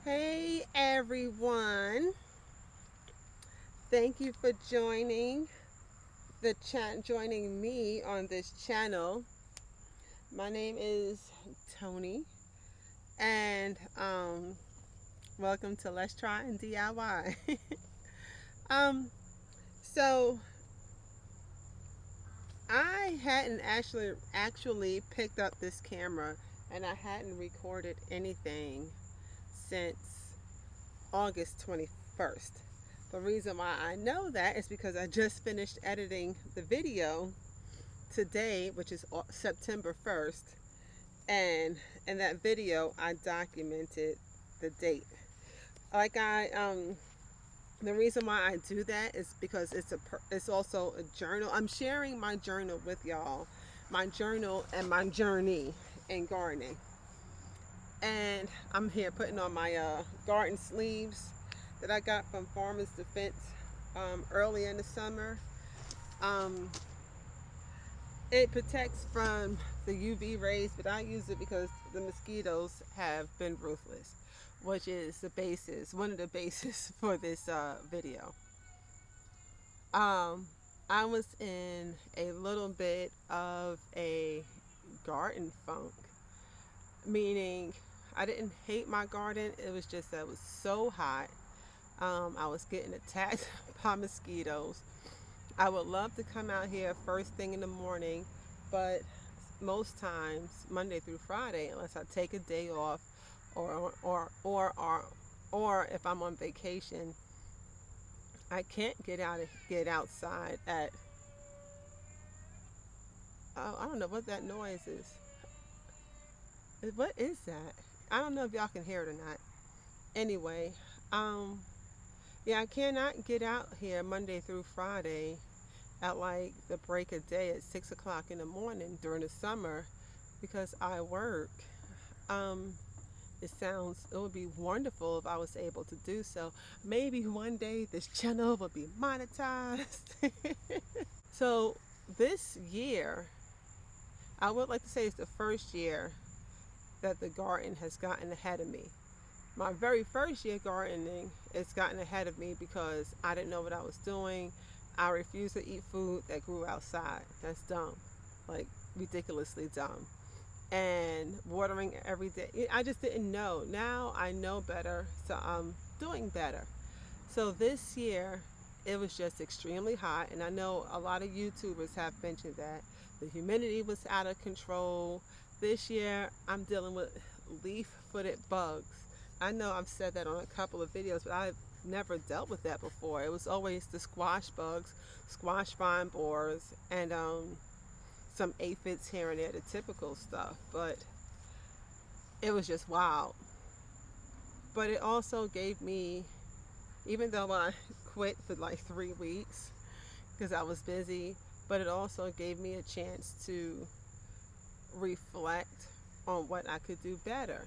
Hey everyone. Thank you for joining me on this channel. My name is Tony and welcome to Let's Try and DIY. um so I hadn't actually picked up this camera and I hadn't recorded anything since August 21st. The reason why I know that is because I just finished editing the video today, which is September 1st, and in that video I documented the date. Like the reason why I do that is because it's also a journal. I'm sharing my journal with y'all, my journal and my journey in gardening. And I'm here putting on my garden sleeves that I got from Farmers Defense early in the summer. Um, it protects from the UV rays, but I use it because the mosquitoes have been ruthless, which is one of the bases for this video. Um, I was in a little bit of a garden funk, meaning I didn't hate my garden. It was just that it was so hot. I was getting attacked by mosquitoes. I would love to come out here first thing in the morning, but most times, Monday through Friday, unless I take a day off, or if I'm on vacation, I can't get outside at. Oh, I don't know what that noise is. What is that? I don't know if y'all can hear it or not. Anyway, um, yeah, I cannot get out here Monday through Friday at like the break of day at 6 o'clock in the morning during the summer because I work. Um, it would be wonderful if I was able to do so. Maybe one day this channel will be monetized. So this year, I would like to say it's the first year that the garden has gotten ahead of me. My very first year gardening, it's gotten ahead of me because I didn't know what I was doing. I refused to eat food that grew outside. That's dumb, like ridiculously dumb. And watering every day. I just didn't know. Now I know better, so I'm doing better. So this year, it was just extremely hot, and I know a lot of YouTubers have mentioned that the humidity was out of control. This year, I'm dealing with leaf-footed bugs. I know I've said that on a couple of videos, but I've never dealt with that before. It was always the squash bugs, squash vine borers, and some aphids here and there, the typical stuff. But it was just wild. But it also gave me, even though I quit for like 3 weeks because I was busy, but it also gave me a chance to reflect on what I could do better.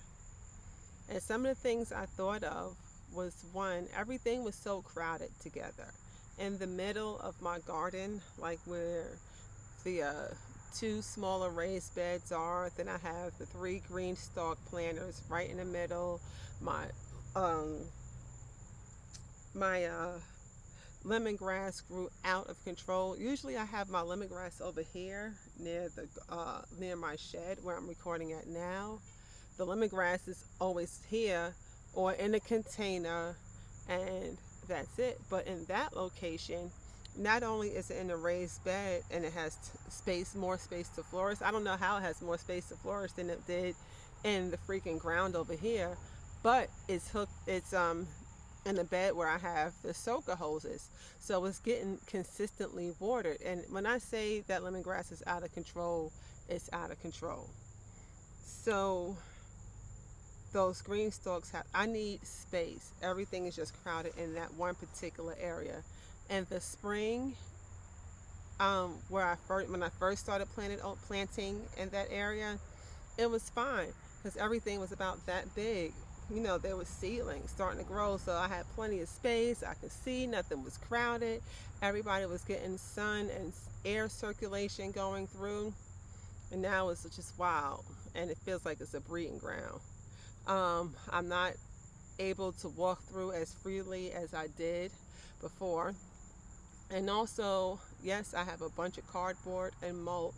And some of the things I thought of was one, everything was so crowded together. In the middle of my garden, like where the two smaller raised beds are, then I have the three green stalk planters right in the middle. My um, my lemongrass grew out of control. Usually I have my lemongrass over here near my shed where I'm recording at now. The lemongrass is always here or in a container, and that's it. But in that location, not only is it in a raised bed and it has more space to flourish. I don't know how it has more space to flourish than it did in the freaking ground over here, but it's in a bed where I have the soaker hoses. So it's getting consistently watered. And when I say that lemongrass is out of control, it's out of control. So those green stalks I need space. Everything is just crowded in that one particular area. And the spring, when I first started planting in that area, it was fine because everything was about that big. There was seedlings starting to grow, so I had plenty of space. I could see nothing was crowded. Everybody was getting sun and air circulation going through, and now it's just wild, and it feels like it's a breeding ground. I'm not able to walk through as freely as I did before. And also, yes, I have a bunch of cardboard and mulch.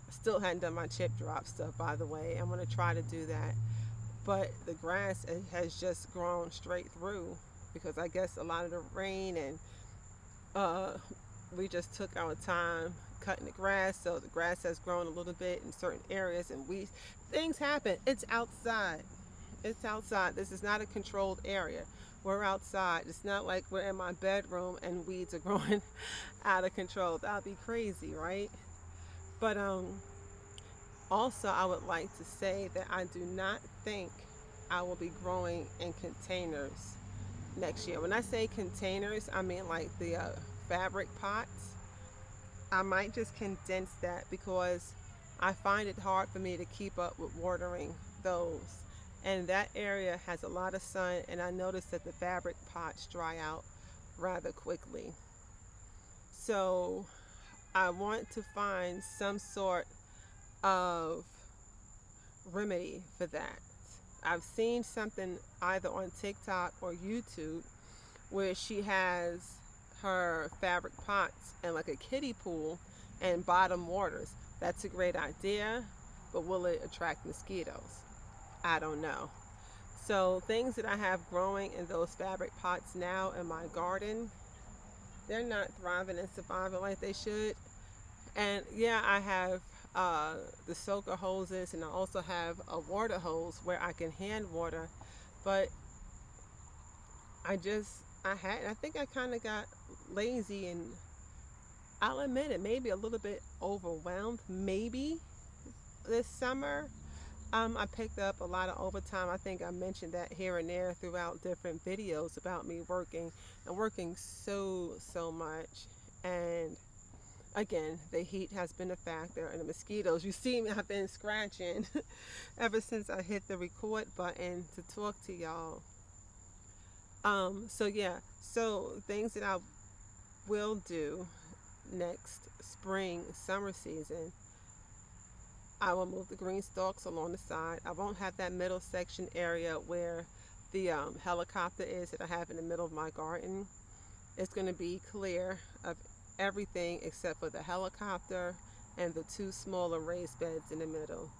I still hadn't done my chip drop stuff, by the way. I'm going to try to do that. But the grass has just grown straight through because I guess a lot of the rain and uh, we just took our time cutting the grass, so the grass has grown a little bit in certain areas, and we things happen. It's outside. It's outside. This is not a controlled area. We're outside. It's not like we're in my bedroom and weeds are growing out of control. That'd be crazy, right? But also I would like to say that I do not think I will be growing in containers next year. When I say containers, I mean like the fabric pots. I might just condense that because I find it hard for me to keep up with watering those. And that area has a lot of sun, and I noticed that the fabric pots dry out rather quickly. So I want to find some sort of remedy for that. I've seen something either on TikTok or YouTube where she has her fabric pots and like a kiddie pool and bottom waters. That's a great idea, but will it attract mosquitoes? I don't know. So things that I have growing in those fabric pots now in my garden, they're not thriving and surviving like they should. And yeah, I have the soaker hoses, and I also have a water hose where I can hand water. But I think I kind of got lazy, and I'll admit it, maybe a little bit overwhelmed. Maybe this summer, I picked up a lot of overtime. I think I mentioned that here and there throughout different videos about me working and working so much. And again, the heat has been a factor, and the mosquitoes. You see me, I've been scratching ever since I hit the record button to talk to y'all. So yeah, so things that I will do next spring, summer season, I will move the green stalks along the side. I won't have that middle section area where the helicopter is that I have in the middle of my garden. It's going to be clear of everything except for the helicopter and the two smaller raised beds in the middle.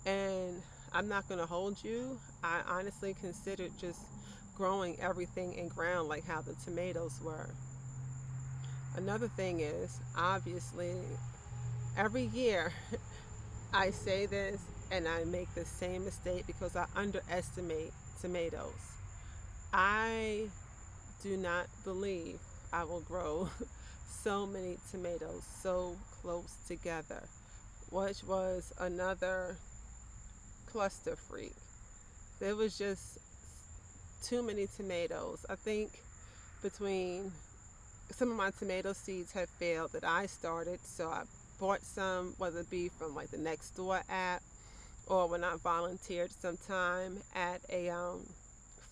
And I'm not going to hold you. I honestly considered just growing everything in ground like how the tomatoes were. Another thing is, obviously, every year I say this and I make the same mistake because I underestimate tomatoes. I do not believe I will grow so many tomatoes so close together, which was another cluster freak. There was just too many tomatoes. I think between some of my tomato seeds had failed that I started, so I bought some, whether it be from like the next door app or when I volunteered sometime at a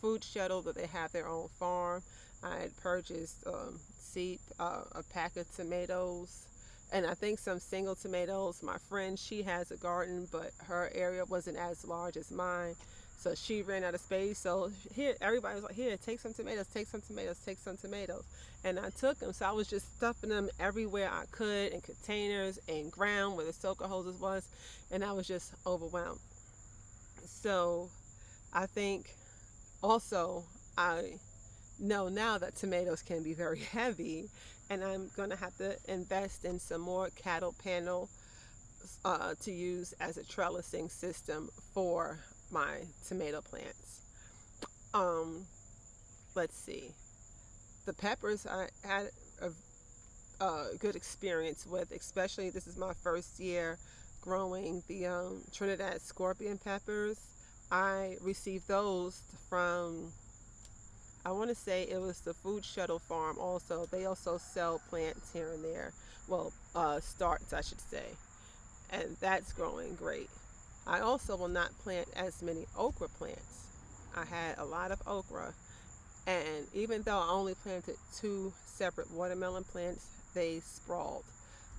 food shuttle that they have their own farm. I had purchased a pack of tomatoes, and I think some single tomatoes. My friend, she has a garden, but her area wasn't as large as mine, so she ran out of space. So here, everybody was like, "Here, take some tomatoes, take some tomatoes, take some tomatoes," and I took them. So I was just stuffing them everywhere I could in containers and ground where the soaker hoses was, and I was just overwhelmed. So I think also I know now that tomatoes can be very heavy, and I'm going to have to invest in some more cattle panel to use as a trellising system for my tomato plants. Um, let's see. The peppers I had a good experience with, especially this is my first year growing the Trinidad scorpion peppers. I received those from, I want to say it was the food shuttle farm also. They also sell plants here and there. Well, starts, I should say. And that's growing great. I also will not plant as many okra plants. I had a lot of okra, and even though I only planted 2 separate watermelon plants, they sprawled.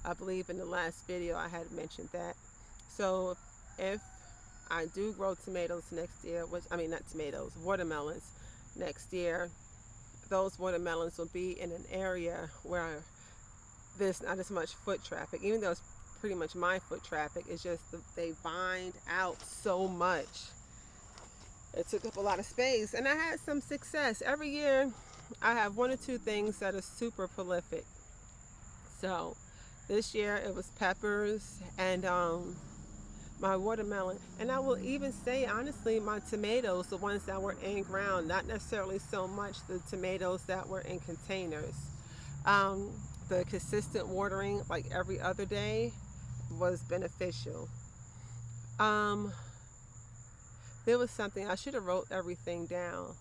I believe in the last video I had mentioned that. So if I do grow tomatoes next year, which I mean not tomatoes, watermelons next year. Those watermelons will be in an area where there's not as much foot traffic, even though it's pretty much my foot traffic. It's just they vined out so much. It took up a lot of space, and I had some success. Every year, I have one or two things that are super prolific. So, this year it was peppers and my watermelon, and I will even say honestly, my tomatoes, the ones that were in ground, not necessarily so much the tomatoes that were in containers. Um, the consistent watering, like every other day, was beneficial. Um, there was something I should have wrote everything down.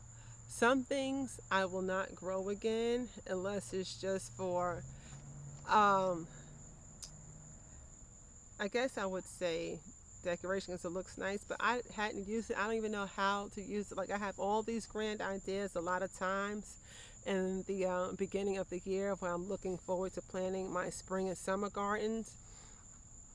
Some things I will not grow again unless it's just for, um, I guess I would say decoration because it looks nice, but I hadn't used it. I don't even know how to use it. Like I have all these grand ideas a lot of times in the beginning of the year when I'm looking forward to planting my spring and summer gardens.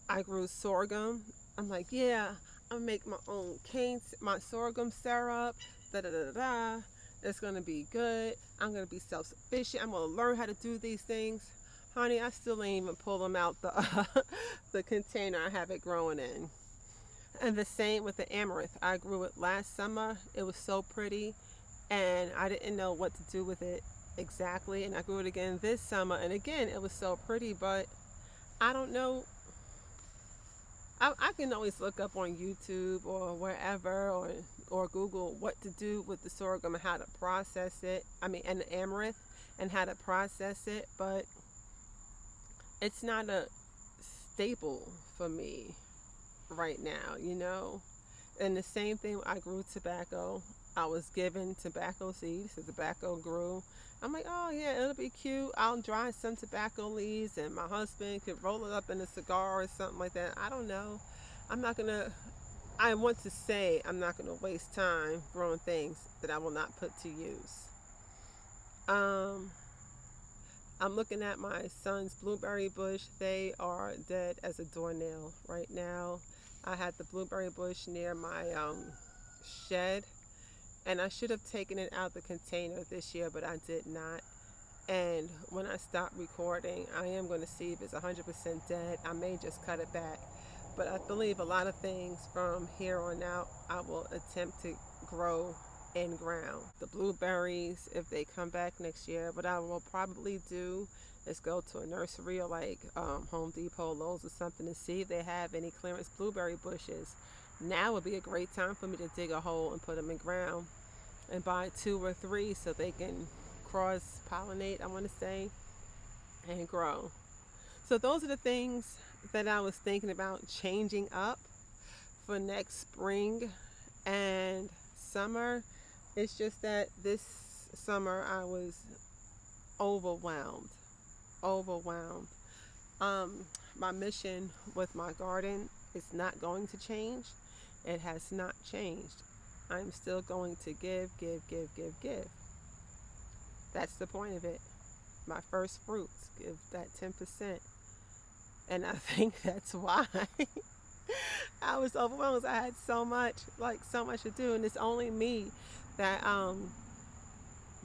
I grew sorghum. I'm like, yeah, I'm gonna make my own cane, my sorghum syrup. Da da da da. It's gonna be good. I'm gonna be self-sufficient. I'm gonna learn how to do these things. Honey, I still ain't even pull them out the the container I have it growing in. And the same with the amaranth. I grew it last summer. It was so pretty, and I didn't know what to do with it exactly. And I grew it again this summer, and again it was so pretty, but I don't know. I can always look up on YouTube or wherever or Google what to do with the sorghum and how to process it. I mean, and the amaranth and how to process it, but it's not a staple for me right now, you know. And the same thing, I grew tobacco. I was given tobacco seeds, so tobacco grew. I'm like, oh yeah, it'll be cute. I'll dry some tobacco leaves, and my husband could roll it up in a cigar or something like that. I don't know. I'm not gonna. I want to say I'm not gonna waste time growing things that I will not put to use. Um, I'm looking at my son's blueberry bush. They are dead as a doornail right now. I had the blueberry bush near my shed, and I should have taken it out the container this year, but I did not. And when I stop recording, I am going to see if it's 100% dead. I may just cut it back. But I believe a lot of things from here on out, I will attempt to grow in ground. The blueberries, if they come back next year, what I will probably do is go to a nursery or like Home Depot, Lowe's or something to see if they have any clearance blueberry bushes. Now would be a great time for me to dig a hole and put them in ground and buy two or three so they can cross pollinate, I want to say, and grow. So those are the things that I was thinking about changing up for next spring and summer. It's just that this summer I was overwhelmed. Overwhelmed. My mission with my garden is not going to change. It has not changed. I'm still going to give, give, give, give, give. That's the point of it. My first fruits, give that 10%. And I think that's why I was overwhelmed. I had so much, like so much to do, and it's only me that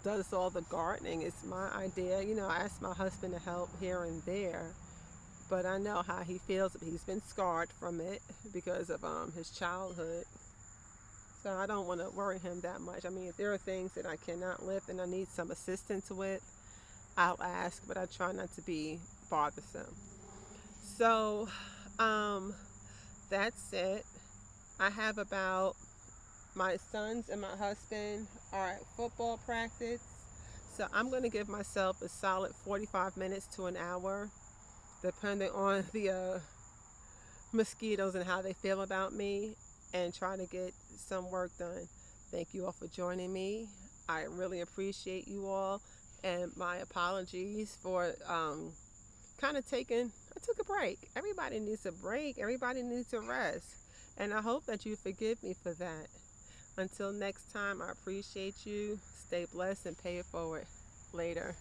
does all the gardening. It's my idea. You know, I asked my husband to help here and there, but I know how he feels. He's been scarred from it because of his childhood. So I don't want to worry him that much. I mean, if there are things that I cannot lift and I need some assistance with, I'll ask, but I try not to be bothersome. So, that's it. I have about my sons and my husband are at football practice. So I'm going to give myself a solid 45 minutes to an hour, depending on the mosquitoes and how they feel about me, and try to get some work done. Thank you all for joining me. I really appreciate you all, and my apologies for kind of I took a break. Everybody needs a break. Everybody needs a rest. And I hope that you forgive me for that. Until next time, I appreciate you. Stay blessed and pay it forward. Later.